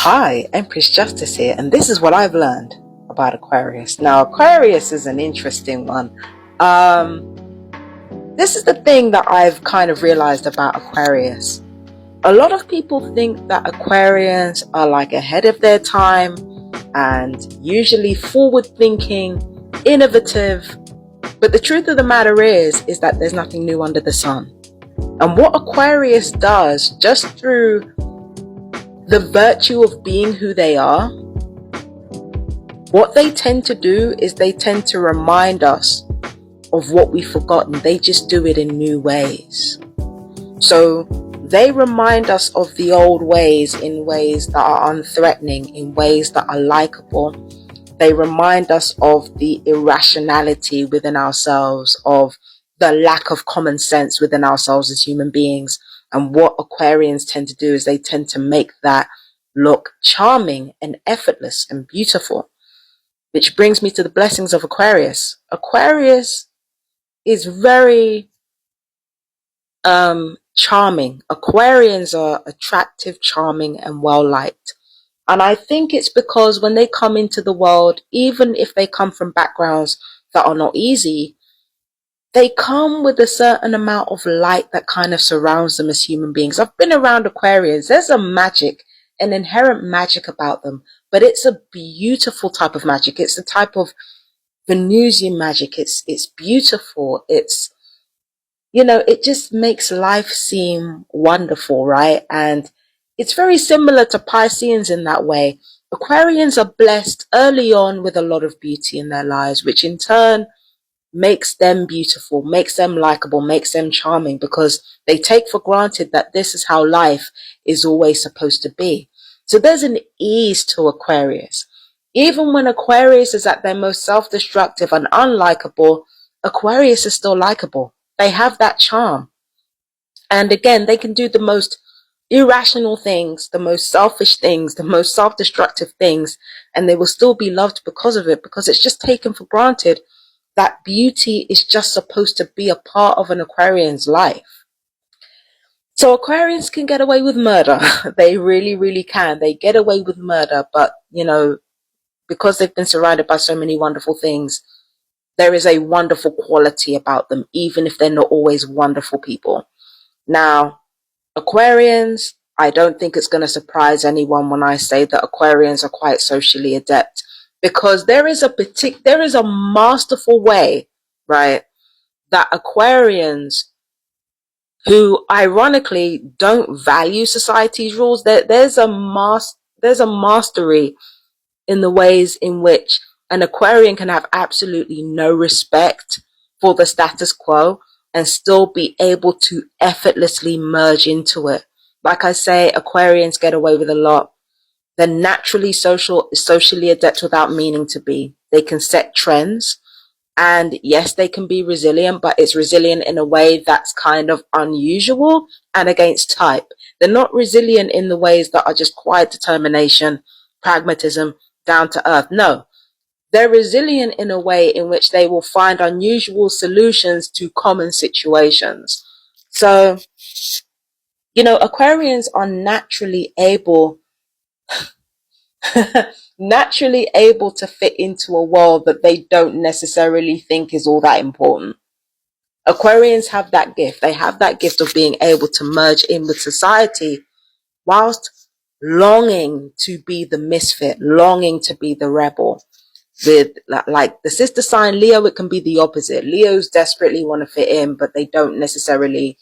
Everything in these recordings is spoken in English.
Hi, Empress Justice here, and this is what I've learned about Aquarius. Now, Aquarius is an interesting one. This is the thing that I've kind of realized about Aquarius. A lot of people think that Aquarians are like ahead of their time and usually forward-thinking, innovative. But the truth of the matter is that there's nothing new under the sun. And what Aquarius does, just through the virtue of being who they are, what they tend to do is they tend to remind us of what we've forgotten. They just do it in new ways. So they remind us of the old ways in ways that are unthreatening, in ways that are likable. They remind us of the irrationality within ourselves, of the lack of common sense within ourselves as human beings. And what Aquarians tend to do is they tend to make that look charming and effortless and beautiful. Which brings me to the blessings of Aquarius. Aquarius is very charming. Aquarians are attractive, charming, and well-liked. And I think it's because when they come into the world, even if they come from backgrounds that are not easy, they come with a certain amount of light that kind of surrounds them as human beings. I've been around Aquarians. There's a magic, an inherent magic about them, but it's a beautiful type of magic. It's the type of Venusian magic. It's beautiful. It's, it just makes life seem wonderful, right? And it's very similar to Pisceans in that way. Aquarians are blessed early on with a lot of beauty in their lives, which in turn makes them beautiful, makes them likable, makes them charming, because they take for granted that this is how life is always supposed to be. So there's an ease to Aquarius. Even when Aquarius is at their most self-destructive and unlikable, Aquarius is still likable. They have that charm. And again, they can do the most irrational things, the most selfish things, the most self-destructive things, and they will still be loved because of it, because it's just taken for granted that beauty is just supposed to be a part of an Aquarian's life. So Aquarians can get away with murder. They really, really can. They get away with murder, but, because they've been surrounded by so many wonderful things, there is a wonderful quality about them, even if they're not always wonderful people. Now, Aquarians, I don't think it's going to surprise anyone when I say that Aquarians are quite socially adept, because there is a masterful way, right, that Aquarians, who ironically don't value society's rules, there's a mastery in the ways in which an Aquarian can have absolutely no respect for the status quo and still be able to effortlessly merge into it. Like I say, Aquarians get away with a lot. They're naturally socially adept without meaning to be. They can set trends. And yes, they can be resilient, but it's resilient in a way that's kind of unusual and against type. They're not resilient in the ways that are just quiet determination, pragmatism, down to earth. No, they're resilient in a way in which they will find unusual solutions to common situations. So, Aquarians are naturally able to fit into a world that they don't necessarily think is all that important. Aquarians have that gift. They have that gift of being able to merge in with society whilst longing to be the misfit, longing to be the rebel. With like the sister sign Leo, it can be the opposite. Leos desperately want to fit in, but they don't necessarily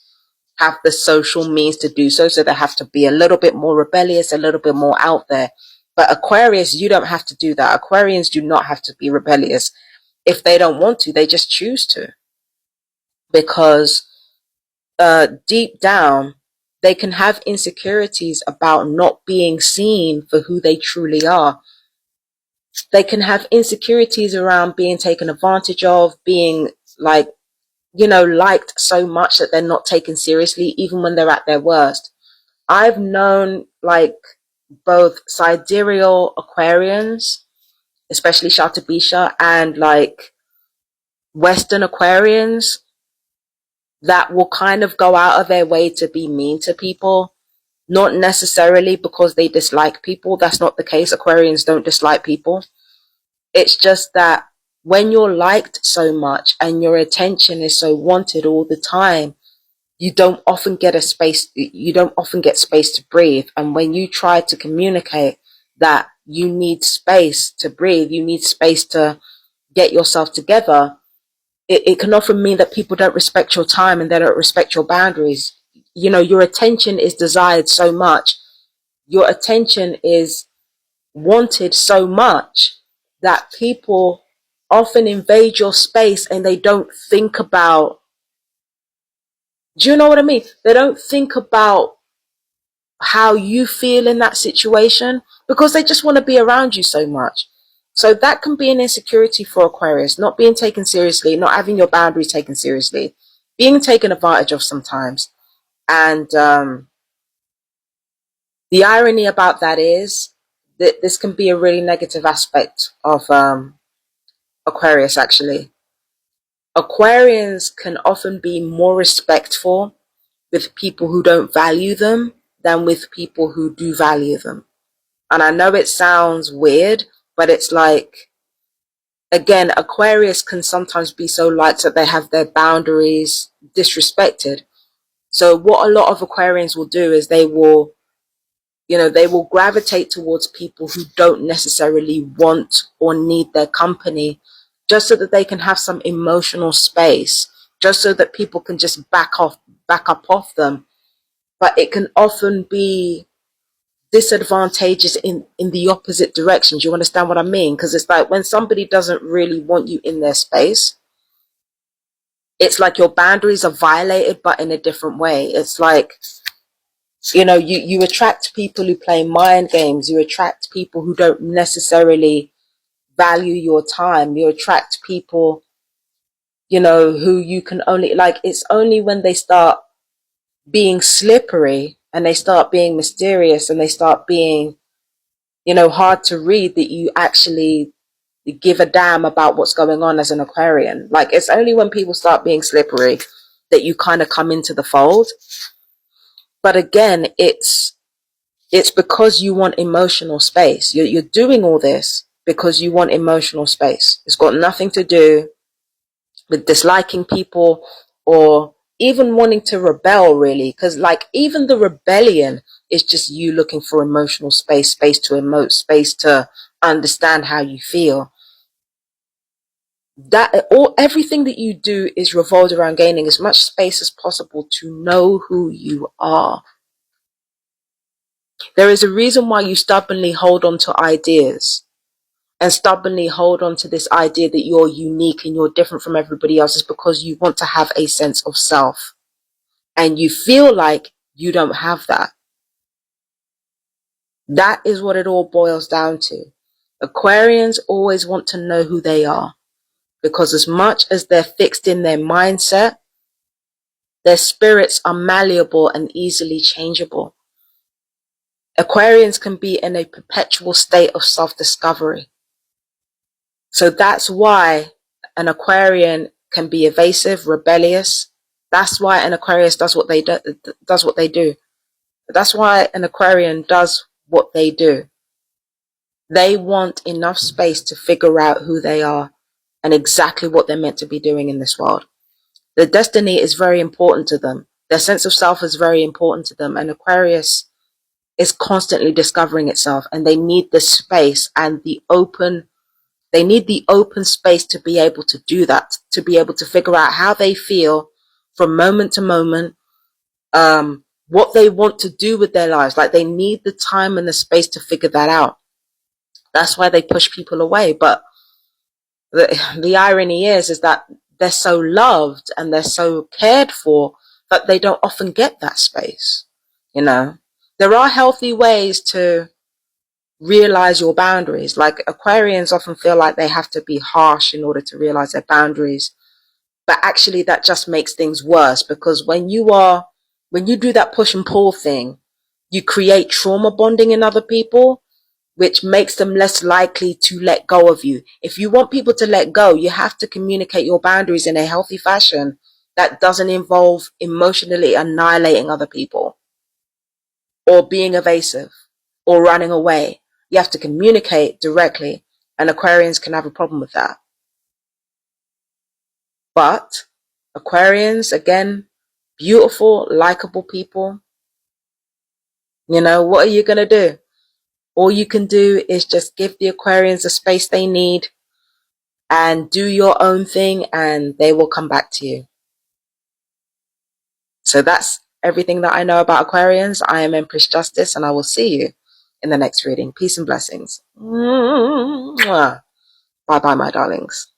have the social means to do so. So they have to be a little bit more rebellious, a little bit more out there. But Aquarius, you don't have to do that. Aquarians do not have to be rebellious. If they don't want to, they just choose to. Because deep down, they can have insecurities about not being seen for who they truly are. They can have insecurities around being taken advantage of, being liked so much that they're not taken seriously, even when they're at their worst. I've known both sidereal Aquarians, especially Shatabisha, and Western Aquarians that will kind of go out of their way to be mean to people. Not necessarily because they dislike people. That's not the case. Aquarians don't dislike people. It's just that when you're liked so much and your attention is so wanted all the time, you don't often get space to breathe. And when you try to communicate that you need space to breathe, you need space to get yourself together, it can often mean that people don't respect your time and they don't respect your boundaries. You know, your attention is desired so much. Your attention is wanted so much that people often invade your space and they don't think about, do you know what I mean? They don't think about how you feel in that situation because they just want to be around you so much. So that can be an insecurity for Aquarius, not being taken seriously, not having your boundaries taken seriously, being taken advantage of sometimes. And the irony about that is that this can be a really negative aspect of Aquarius, actually. Aquarians can often be more respectful with people who don't value them than with people who do value them. And I know it sounds weird, but it's like, again, Aquarius can sometimes be so light that they have their boundaries disrespected. So what a lot of Aquarians will do is they will, they will gravitate towards people who don't necessarily want or need their company, just so that they can have some emotional space, just so that people can just back up off them. But it can often be disadvantageous in the opposite direction. Do you understand what I mean? Because it's like when somebody doesn't really want you in their space, it's like your boundaries are violated, but in a different way. It's like, you attract people who play mind games. You attract people who don't necessarily value your time. You attract people, who you can only, like, it's only when they start being slippery and they start being mysterious and they start being, hard to read that you actually give a damn about what's going on as an Aquarian. Like, it's only when people start being slippery that you kind of come into the fold. But again, it's because you want emotional space. You're doing all this because you want emotional space. It's got nothing to do with disliking people or even wanting to rebel, really. Because, like, even the rebellion is just you looking for emotional space to emote, space to understand how you feel. Everything that you do is revolved around gaining as much space as possible to know who you are. There is a reason why you stubbornly hold on to ideas and stubbornly hold on to this idea that you're unique and you're different from everybody else. Is because you want to have a sense of self and you feel like you don't have that. That is what it all boils down to. Aquarians always want to know who they are, because as much as they're fixed in their mindset, their spirits are malleable and easily changeable. Aquarians can be in a perpetual state of self-discovery. So that's why an Aquarian can be evasive, rebellious. That's why an Aquarius does what they do. That's why an Aquarian does what they do. They want enough space to figure out who they are and exactly what they're meant to be doing in this world. Their destiny is very important to them. Their sense of self is very important to them. And Aquarius is constantly discovering itself, and they need the space and the open space to be able to do that, to be able to figure out how they feel from moment to moment, what they want to do with their lives. Like, they need the time and the space to figure that out. That's why they push people away. But the irony is that they're so loved and they're so cared for that they don't often get that space. There are healthy ways to realize your boundaries. Like, Aquarians often feel like they have to be harsh in order to realize their boundaries. But actually that just makes things worse, because when you do that push and pull thing, you create trauma bonding in other people, which makes them less likely to let go of you. If you want people to let go, you have to communicate your boundaries in a healthy fashion that doesn't involve emotionally annihilating other people. or being evasive or running away. You have to communicate directly, and Aquarians can have a problem with that. But Aquarians, again, beautiful, likable people. You know, what are you going to do? All you can do is just give the Aquarians the space they need and do your own thing, and they will come back to you. So that's everything that I know about Aquarians. I am Empress Justice, and I will see you in the next reading. Peace and blessings. Bye bye, my darlings.